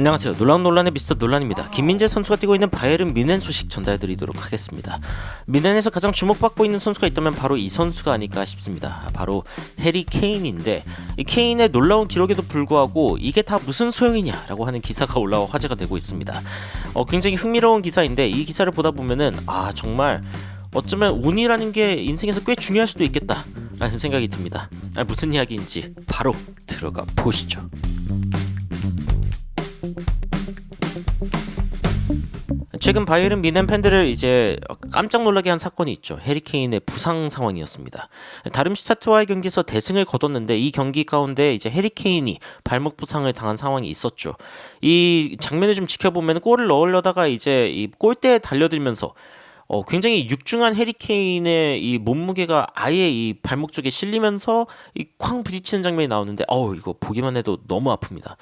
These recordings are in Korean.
안녕하세요. 놀라운 논란의 미스터 논란입니다. 김민재 선수가 뛰고 있는 바이에른 뮌헨 소식 전달드리도록 하겠습니다. 뮌헨에서 가장 주목받고 있는 선수가 있다면 바로 이 선수가 아닐까 싶습니다. 바로 해리 케인인데, 이 케인의 놀라운 기록에도 불구하고 이게 다 무슨 소용이냐라고 하는 기사가 올라와 화제가 되고 있습니다. 굉장히 흥미로운 기사인데, 이 기사를 보다 보면은 정말 어쩌면 운이라는 게 인생에서 꽤 중요할 수도 있겠다 라는 생각이 듭니다. 무슨 이야기인지 바로 들어가 보시죠. 최근 바이에른 뮌헨 팬들을 이제 깜짝 놀라게 한 사건이 있죠. 해리 케인의 부상 상황이었습니다. 다름슈타트와의 경기에서 대승을 거뒀는데, 이 경기 가운데 이제 해리 케인이 발목 부상을 당한 상황이 있었죠. 이 장면을 좀 지켜보면 골을 넣으려다가 이제 이 골대에 달려들면서 굉장히 육중한 해리 케인의 이 몸무게가 아예 이 발목 쪽에 실리면서 이 쾅 부딪히는 장면이 나오는데, 이거 보기만 해도 너무 아픕니다.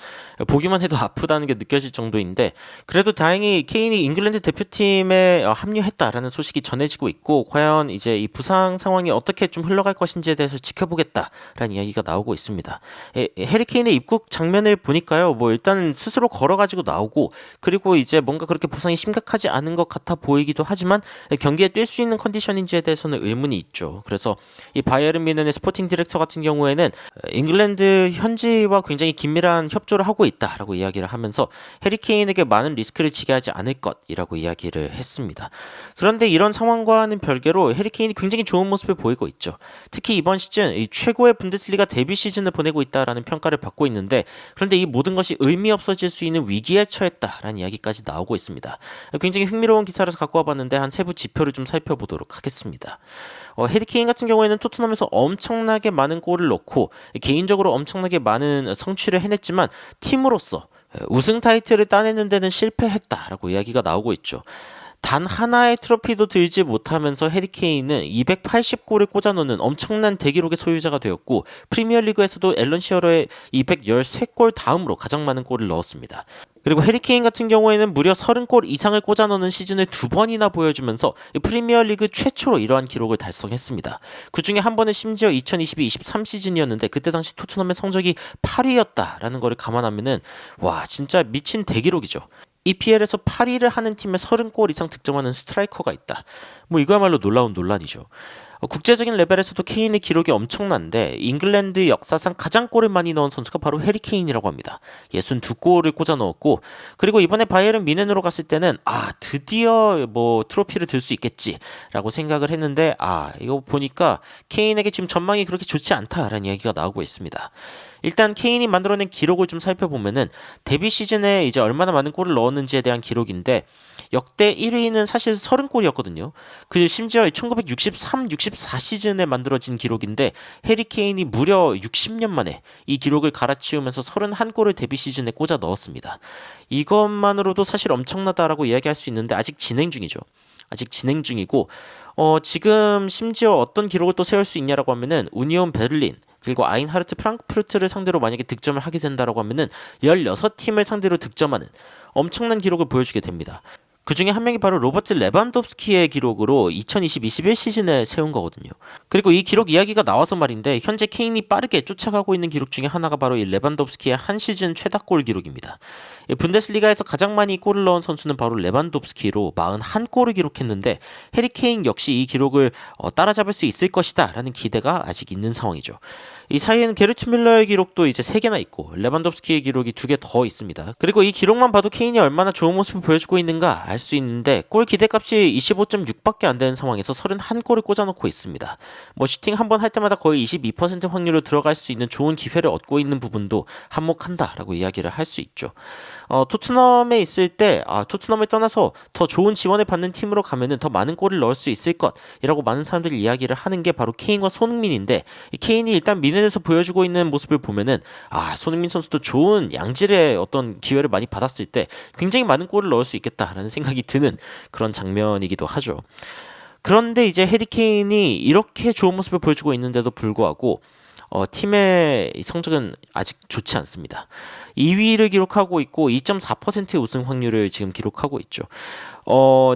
보기만 해도 아프다는 게 느껴질 정도인데, 그래도 다행히 케인이 잉글랜드 대표팀에 합류했다라는 소식이 전해지고 있고, 과연 이제 이 부상 상황이 어떻게 좀 흘러갈 것인지에 대해서 지켜보겠다라는 이야기가 나오고 있습니다. 해리 케인의 입국 장면을 보니까요, 일단 스스로 걸어가지고 나오고, 그리고 이제 뭔가 그렇게 부상이 심각하지 않은 것 같아 보이기도 하지만 경기에 뛸 수 있는 컨디션인지에 대해서는 의문이 있죠. 그래서 이 바이에른 뮌헨의 스포팅 디렉터 같은 경우에는 잉글랜드 현지와 굉장히 긴밀한 협조를 하고 있다라고 이야기를 하면서 해리 케인에게 많은 리스크를 지게 하지 않을 것이라고 이야기를 했습니다. 그런데 이런 상황과는 별개로 해리 케인이 굉장히 좋은 모습을 보이고 있죠. 특히 이번 시즌 이 최고의 분데스리가 데뷔 시즌을 보내고 있다라는 평가를 받고 있는데, 그런데 이 모든 것이 의미 없어질 수 있는 위기에 처했다라는 이야기까지 나오고 있습니다. 굉장히 흥미로운 기사를 갖고 와봤는데, 한 세부 지표를 좀 살펴보도록 하겠습니다. 해리 케인 같은 경우에는 토트넘에서 엄청나게 많은 골을 넣고 개인적으로 엄청나게 많은 성취를 해냈지만, 팀으로서 우승 타이틀을 따내는 데는 실패했다라고 이야기가 나오고 있죠. 단 하나의 트로피도 들지 못하면서 해리 케인은 280골을 꽂아넣는 엄청난 대기록의 소유자가 되었고, 프리미어리그에서도 앨런 시어러의 213골 다음으로 가장 많은 골을 넣었습니다. 그리고 해리 케인 같은 경우에는 무려 30골 이상을 꽂아넣는 시즌을 2번이나 보여주면서 프리미어리그 최초로 이러한 기록을 달성했습니다. 그 중에 한 번은 심지어 2022-23 시즌이었는데, 그때 당시 토트넘의 성적이 8위였다라는 거를 감안하면은 진짜 미친 대기록이죠. EPL에서 8위를 하는 팀에 30골 이상 득점하는 스트라이커가 있다. 이거야말로 놀라운 논란이죠. 국제적인 레벨에서도 케인의 기록이 엄청난데, 잉글랜드 역사상 가장 골을 많이 넣은 선수가 바로 해리 케인이라고 합니다. 62골을 꽂아 넣었고, 그리고 이번에 바이에른 뮌헨으로 갔을 때는 드디어 트로피를 들 수 있겠지라고 생각을 했는데, 이거 보니까 케인에게 지금 전망이 그렇게 좋지 않다라는 이야기가 나오고 있습니다. 일단 케인이 만들어낸 기록을 좀 살펴보면은, 데뷔 시즌에 이제 얼마나 많은 골을 넣었는지에 대한 기록인데, 역대 1위는 사실 30골이었거든요. 심지어 1963-64 시즌에 만들어진 기록인데, 해리 케인이 무려 60년 만에 이 기록을 갈아치우면서 31골을 데뷔 시즌에 꽂아 넣었습니다. 이것만으로도 사실 엄청나다라고 이야기할 수 있는데, 아직 진행 중이죠. 아직 진행 중이고, 지금 심지어 어떤 기록을 또 세울 수 있냐라고 하면은, 우니온 베를린 그리고 아인하르트 프랑크푸르트를 상대로 만약에 득점을 하게 된다라고 하면은 16팀을 상대로 득점하는 엄청난 기록을 보여주게 됩니다. 그 중에 한 명이 바로 로버트 레반도프스키의 기록으로 2020-21 시즌에 세운 거거든요. 그리고 이 기록 이야기가 나와서 말인데, 현재 케인이 빠르게 쫓아가고 있는 기록 중에 하나가 바로 이 레반도프스키의 한 시즌 최다골 기록입니다. 분데스리가에서 가장 많이 골을 넣은 선수는 바로 레반도프스키로 41골을 기록했는데, 해리 케인 역시 이 기록을 따라잡을 수 있을 것이다 라는 기대가 아직 있는 상황이죠. 이 사이에는 게르트 뮬러의 기록도 이제 3개나 있고, 레반도프스키의 기록이 2개 더 있습니다. 그리고 이 기록만 봐도 케인이 얼마나 좋은 모습을 보여주고 있는가 알 수 있는데, 골 기대값이 25.6밖에 안 되는 상황에서 31골을 꽂아놓고 있습니다. 슈팅 한 번 할 때마다 거의 22% 확률로 들어갈 수 있는 좋은 기회를 얻고 있는 부분도 한몫한다라고 이야기를 할 수 있죠. 토트넘에 있을 때 토트넘을 떠나서 더 좋은 지원을 받는 팀으로 가면은 더 많은 골을 넣을 수 있을 것이라고 많은 사람들이 이야기를 하는 게 바로 케인과 손흥민인데, 이 케인이 일단 뮌헨에서 보여주고 있는 모습을 보면은 손흥민 선수도 좋은 양질의 어떤 기회를 많이 받았을 때 굉장히 많은 골을 넣을 수 있겠다라는 생각이 드는 그런 장면이기도 하죠. 그런데 이제 해리 케인이 이렇게 좋은 모습을 보여주고 있는데도 불구하고 팀의 성적은 아직 좋지 않습니다. 2위를 기록하고 있고 2.4%의 우승 확률을 지금 기록하고 있죠.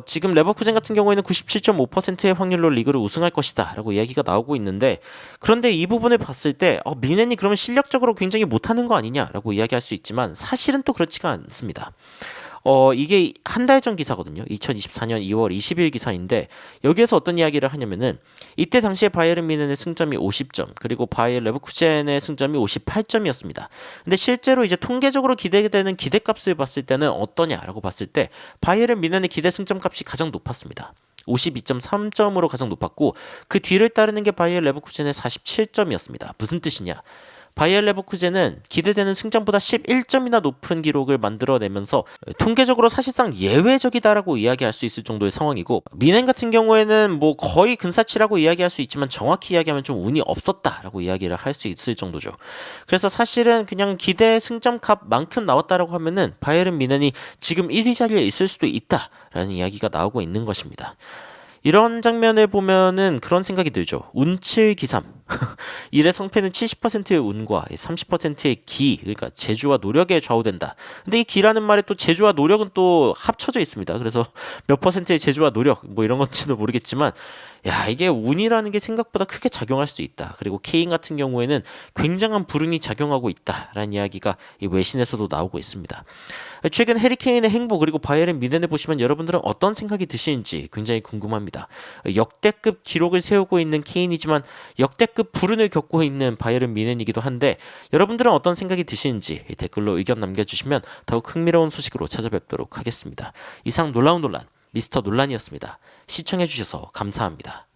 지금 레버쿠젠 같은 경우에는 97.5%의 확률로 리그를 우승할 것이다 라고 이야기가 나오고 있는데, 그런데 이 부분을 봤을 때 미넨이 그러면 실력적으로 굉장히 못하는 거 아니냐라고 이야기할 수 있지만 사실은 또 그렇지가 않습니다. 이게 한 달 전 기사거든요. 2024년 2월 20일 기사인데, 여기에서 어떤 이야기를 하냐면은 이때 당시에 바이에른 뮌헨의 승점이 50점, 그리고 바이에른 레버쿠젠의 승점이 58점이었습니다. 근데 실제로 이제 통계적으로 기대되는 기대값을 봤을 때는 어떠냐라고 봤을 때 바이에른 뮌헨의 기대 승점값이 가장 높았습니다. 52.3점으로 가장 높았고, 그 뒤를 따르는 게 바이에른 레버쿠젠의 47점이었습니다. 무슨 뜻이냐? 바이에른 레버쿠젠은 기대되는 승점보다 11점이나 높은 기록을 만들어내면서 통계적으로 사실상 예외적이다라고 이야기할 수 있을 정도의 상황이고, 뮌헨 같은 경우에는 뭐 거의 근사치라고 이야기할 수 있지만 정확히 이야기하면 좀 운이 없었다라고 이야기를 할 수 있을 정도죠. 그래서 사실은 그냥 기대 승점값만큼 나왔다라고 하면은 바이에른 뮌헨이 지금 1위 자리에 있을 수도 있다라는 이야기가 나오고 있는 것입니다. 이런 장면을 보면은 그런 생각이 들죠. 운칠기삼. 일의 성패는 70%의 운과 30%의 기, 그러니까 재주와 노력에 좌우된다. 근데 이 기라는 말에 또 재주와 노력은 또 합쳐져 있습니다. 그래서 몇 퍼센트의 재주와 노력, 뭐 이런 건지도 모르겠지만, 야, 이게 운이라는 게 생각보다 크게 작용할 수 있다. 그리고 케인 같은 경우에는 굉장한 불운이 작용하고 있다라는 이야기가 이 외신에서도 나오고 있습니다. 최근 해리 케인의 행보, 그리고 바이에른 뮌헨을 보시면 여러분들은 어떤 생각이 드시는지 굉장히 궁금합니다. 역대급 기록을 세우고 있는 케인이지만 역대급 불운을 겪고 있는 바이에른 뮌헨이기도 한데, 여러분들은 어떤 생각이 드시는지 댓글로 의견 남겨주시면 더욱 흥미로운 소식으로 찾아뵙도록 하겠습니다. 이상 놀라운 논란 미스터 논란이었습니다. 시청해주셔서 감사합니다.